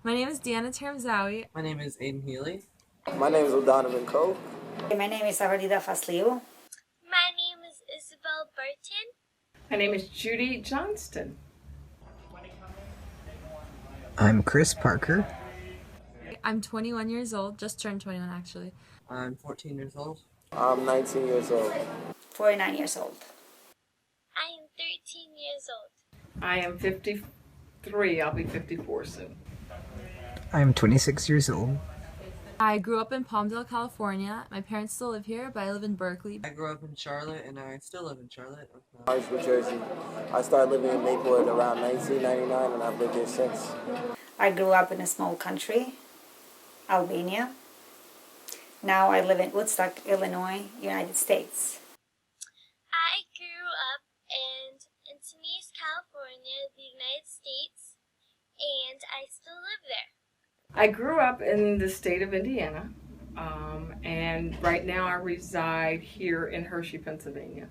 My name is Deanna Termzawi. My name is Aiden Healy. My name is O'Donovan Cole. My name is Ahardida Fasliu. My name is Isabel Burton. My name is Judy Johnston. I'm Chris Parker. I'm 21 years old, just turned 21 actually. I'm 14 years old. I'm 19 years old. 49 years old. I am 13 years old. I am 53. I'll be 54 soon. I'm 26 years old. I grew up in Palmdale, California. My parents still live here, but I live in Berkeley. I grew up in Charlotte, and I still live in Charlotte. Orange, New Jersey. I started living in Maplewood around 1999, and I've lived here since. I grew up in a small country, Albania. Now I live in Woodstock, Illinois, United States. I grew up in Encinitas, California, the United States, and I still live there. I grew up in the state of Indiana, and right now I reside here in Hershey, Pennsylvania.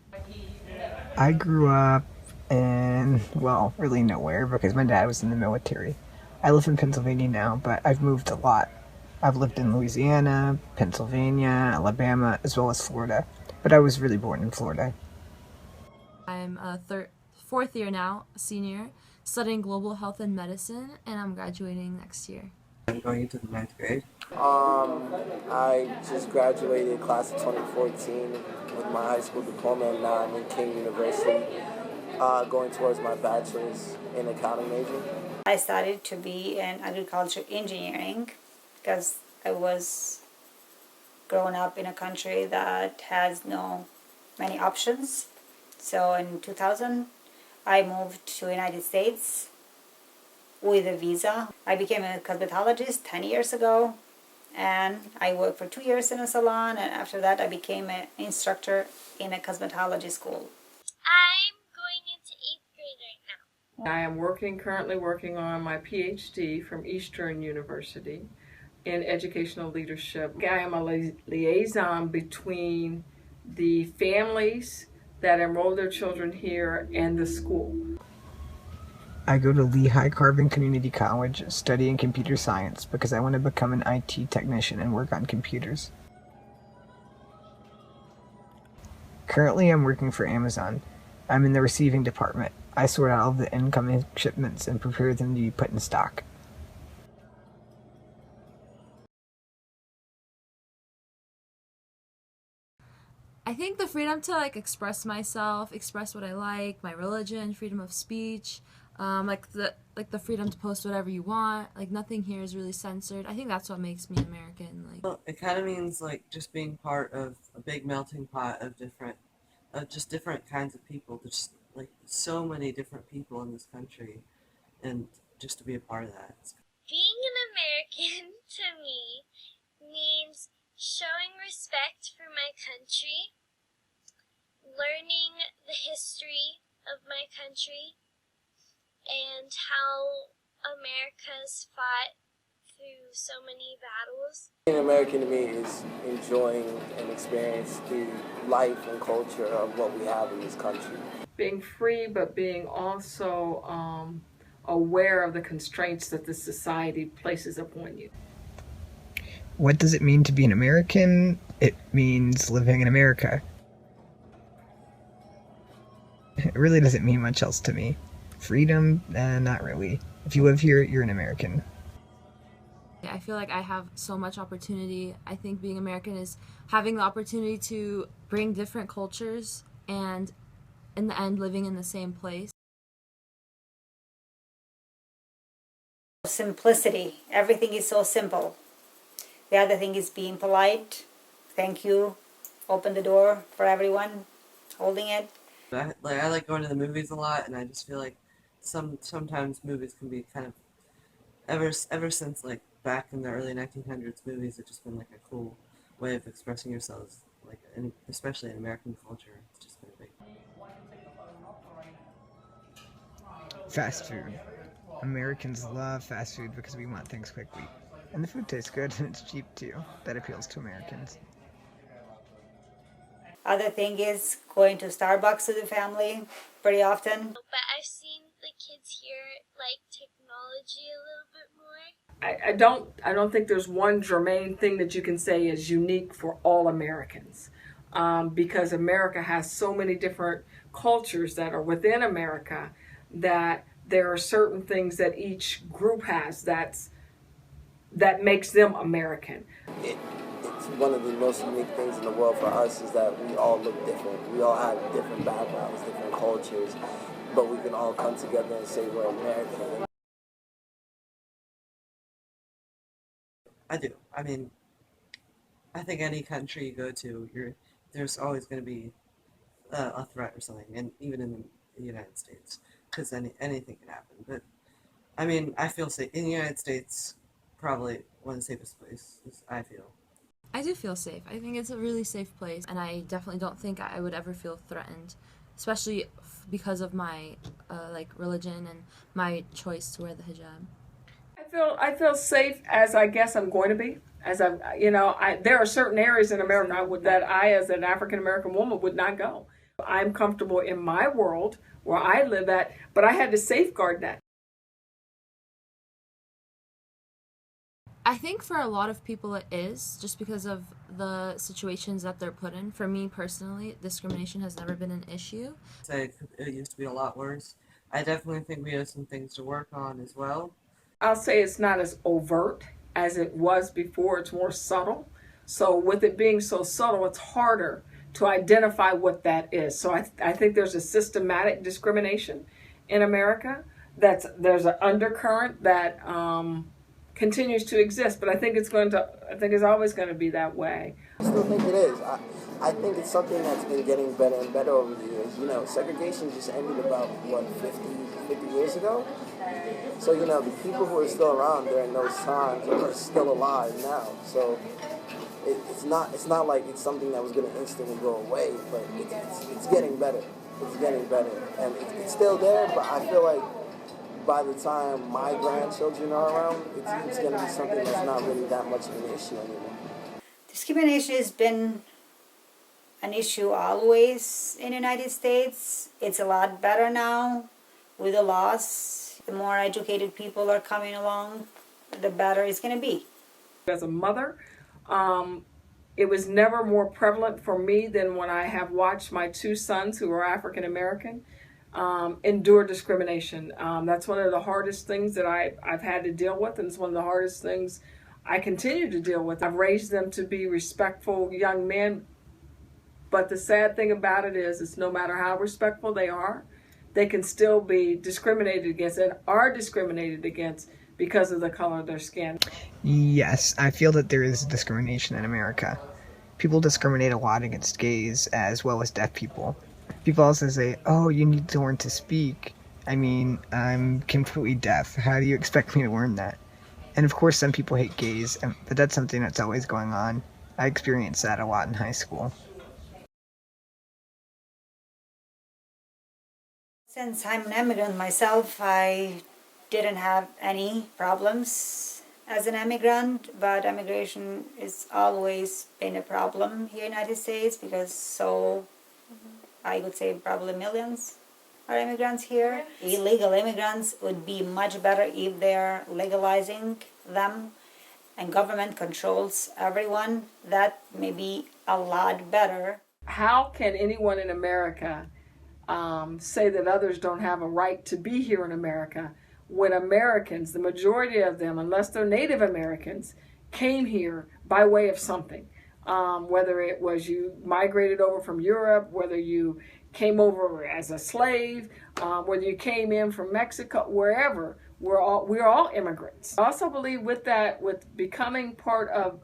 I grew up in, well, really nowhere because my dad was in the military. I live in Pennsylvania now, but I've moved a lot. I've lived in Louisiana, Pennsylvania, Alabama, as well as Florida, but I was really born in Florida. I'm a fourth year now, a senior, studying global health and medicine, and I'm graduating next year. I'm going into the ninth grade. I just graduated class of 2014 with my high school diploma, and now I'm in King University, going towards my bachelor's in accounting major. I started to be in agriculture engineering because I was growing up in a country that has no many options. So in 2000, I moved to the United States with a visa. I became a cosmetologist 10 years ago, and I worked for 2 years in a salon, and after that I became an instructor in a cosmetology school. I'm going into 8th grade right now. I am currently working on my PhD from Eastern University in educational leadership. I am a liaison between the families that enroll their children here and the school. I go to Lehigh Carbon Community College studying computer science because I want to become an IT technician and work on computers. Currently, I'm working for Amazon. I'm in the receiving department. I sort out all the incoming shipments and prepare them to be put in stock. I think the freedom to express myself, express what I like, my religion, freedom of speech, the freedom to post whatever you want. Like nothing here is really censored. I think that's what makes me American. Well, it kind of means just being part of a big melting pot of just different kinds of people. There's so many different people in this country, and just to be a part of that. Being an American to me means showing respect for my country, learning the history of my country, and how America's fought through so many battles. Being American to me is enjoying and experience the life and culture of what we have in this country. Being free, but being also aware of the constraints that the society places upon you. What does it mean to be an American? It means living in America. It really doesn't mean much else to me. Freedom? Not really. If you live here, you're an American. I feel like I have so much opportunity. I think being American is having the opportunity to bring different cultures and in the end living in the same place. Simplicity. Everything is so simple. The other thing is being polite. Thank you. Open the door for everyone. Holding it. I like going to the movies a lot, and I just feel like sometimes movies can be kind of ever since back in the early 1900s, movies have just been a cool way of expressing yourselves, and especially in American culture. It's just been a big. Fast food. Americans love fast food because we want things quickly. And the food tastes good and it's cheap too. That appeals to Americans. Other thing is going to Starbucks with the family pretty often. But I've seen the kids here like technology a little bit more? I don't think there's one germane thing that you can say is unique for all Americans, because America has so many different cultures that are within America that there are certain things that each group has that makes them American. It's one of the most unique things in the world for us is that we all look different. We all have different backgrounds, different cultures, but we can all come together and say we're American. I do. I mean, I think any country you go to, there's always going to be a threat or something, and even in the United States, because anything can happen. But I mean, I feel safe in the United States. Probably one of the safest places I feel. I do feel safe. I think it's a really safe place, and I definitely don't think I would ever feel threatened, especially because of my like religion and my choice to wear the hijab. I feel safe as I guess I'm going to be. As there are certain areas in America that I, as an African American woman, would not go. I'm comfortable in my world where I live at, but I had to safeguard that. I think for a lot of people it is, just because of the situations that they're put in. For me personally, discrimination has never been an issue. Say it used to be a lot worse. I definitely think we have some things to work on as well. I'll say it's not as overt as it was before. It's more subtle. So with it being so subtle, it's harder to identify what that is. So I think there's a systematic discrimination in America. There's an undercurrent that continues to exist, but I think it's always going to be that way. I still think it is. I think it's something that's been getting better and better over the years. You know, segregation just ended about, 50 years ago? So, the people who are still around during those times are still alive now. So it's not like it's something that was going to instantly go away, but it's getting better. It's getting better. And it's still there, but I feel like by the time my grandchildren are around, it's going to be something that's not really that much of an issue anymore. Discrimination has been an issue always in the United States. It's a lot better now with the laws. The more educated people are coming along, the better it's going to be. As a mother, it was never more prevalent for me than when I have watched my two sons, who are African American, endure discrimination. That's one of the hardest things that I've had to deal with, and it's one of the hardest things I continue to deal with. I've raised them to be respectful young men, but the sad thing about it is no matter how respectful they are, they can still be discriminated against and are discriminated against because of the color of their skin. Yes, I feel that there is discrimination in America. People discriminate a lot against gays as well as deaf people. People also say, oh, you need to learn to speak. I mean, I'm completely deaf. How do you expect me to learn that? And of course, some people hate gays, but that's something that's always going on. I experienced that a lot in high school. Since I'm an immigrant myself, I didn't have any problems as an immigrant, but immigration has always been a problem here in the United States because I would say probably millions are immigrants here. Illegal immigrants would be much better if they're legalizing them and government controls everyone. That may be a lot better. How can anyone in America say that others don't have a right to be here in America when Americans, the majority of them, unless they're Native Americans, came here by way of something? Whether it was you migrated over from Europe, whether you came over as a slave, whether you came in from Mexico, wherever, we're all immigrants. I also believe with becoming part of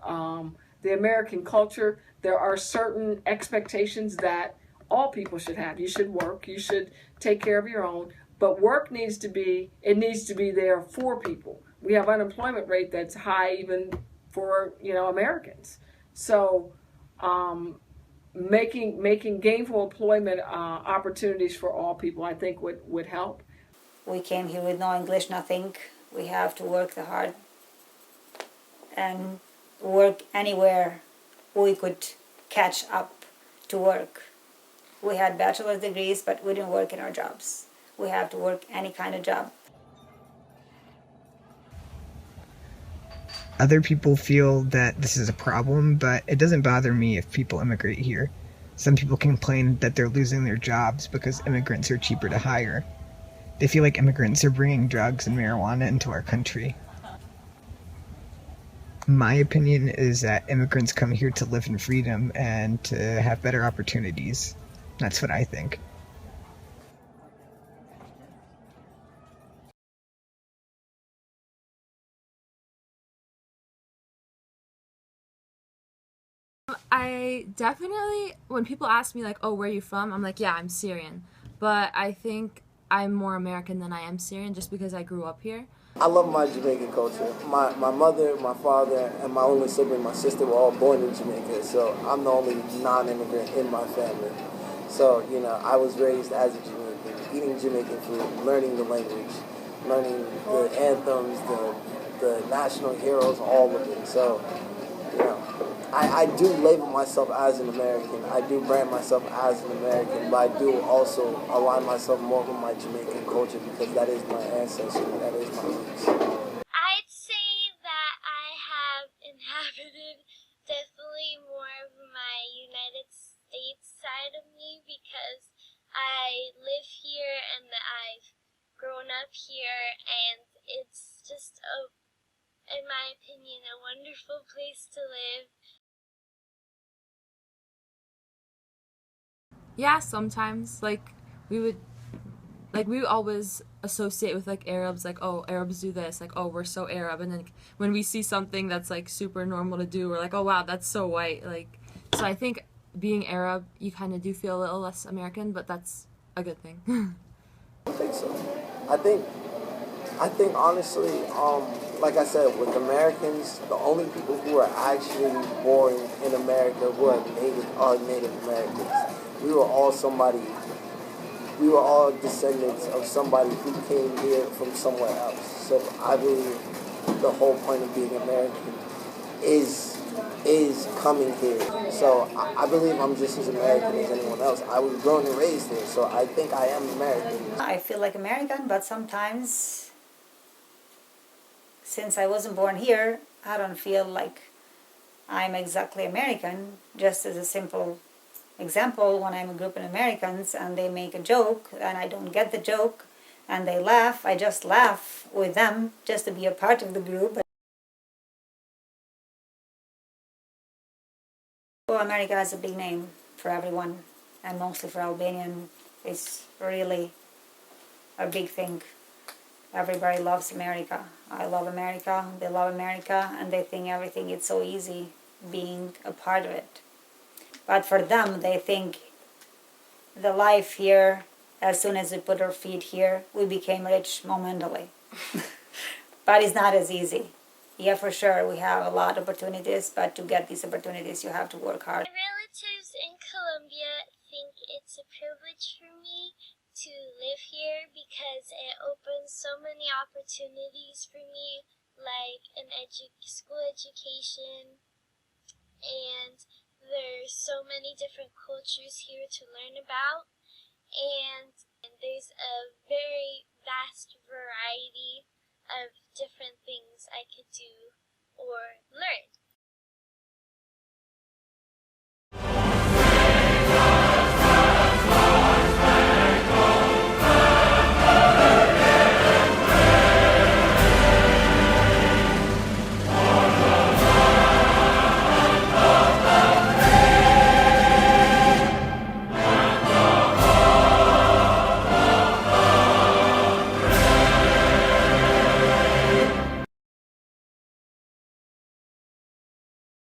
the American culture, there are certain expectations that all people should have. You should work, you should take care of your own, but work needs to be there for people. We have unemployment rate that's high even for Americans. So making gainful employment opportunities for all people, I think would help. We came here with no English, nothing. We have to work hard and work anywhere we could catch up to work. We had bachelor's degrees, but we didn't work in our jobs. we have to work any kind of job. Other people feel that this is a problem, but it doesn't bother me if people immigrate here. Some people complain that they're losing their jobs because immigrants are cheaper to hire. They feel like immigrants are bringing drugs and marijuana into our country. My opinion is that immigrants come here to live in freedom and to have better opportunities. That's what I think. I definitely, when people ask me like, "Oh, where are you from?" I'm like, "Yeah, I'm Syrian," but I think I'm more American than I am Syrian just because I grew up here. I love my Jamaican culture. My mother, my father, and my only sibling, my sister, were all born in Jamaica, so I'm the only non-immigrant in my family. So, I was raised as a Jamaican, eating Jamaican food, learning the language, learning the anthems, the national heroes, all of it. So, you know, I do label myself as an American. I do brand myself as an American, but I do also align myself more with my Jamaican culture because that is my ancestry, that is my roots. I'd say that I have inhabited definitely more of my United States side of me because I live here and I've grown up here, and it's just in my opinion, a wonderful place to live. Yeah, sometimes we would we would always associate with like Arabs, like, oh, Arabs do this, like, oh, we're so Arab, and then when we see something that's like super normal to do, we're like, oh wow, that's so white. Like, so I think being Arab, you kind of do feel a little less American, but that's a good thing. I think so. I think I think honestly, like I said, with Americans, the only people who are actually born in America who are Native Americans. We were all somebody. We were all descendants of somebody who came here from somewhere else. So I believe the whole point of being American is coming here. So I believe I'm just as American as anyone else. I was born and raised here, so I think I am American. I feel like American, but sometimes, since I wasn't born here, I don't feel like I'm exactly American. Just as a simple example, when I'm a group of Americans and they make a joke and I don't get the joke and they laugh, I just laugh with them just to be a part of the group. Well, America has a big name for everyone, and mostly for Albanian. It's really a big thing. Everybody loves America. I love America, they love America, and they think everything is so easy being a part of it. But for them, they think the life here, as soon as we put our feet here, we became rich momentarily. But it's not as easy. Yeah, for sure, we have a lot of opportunities, but to get these opportunities, you have to work hard. My relatives in Colombia think it's a privilege for me to live here because it opens so many opportunities for me, like an school education, and there's so many different cultures here to learn about, and there's a very vast variety of different things I could do or learn.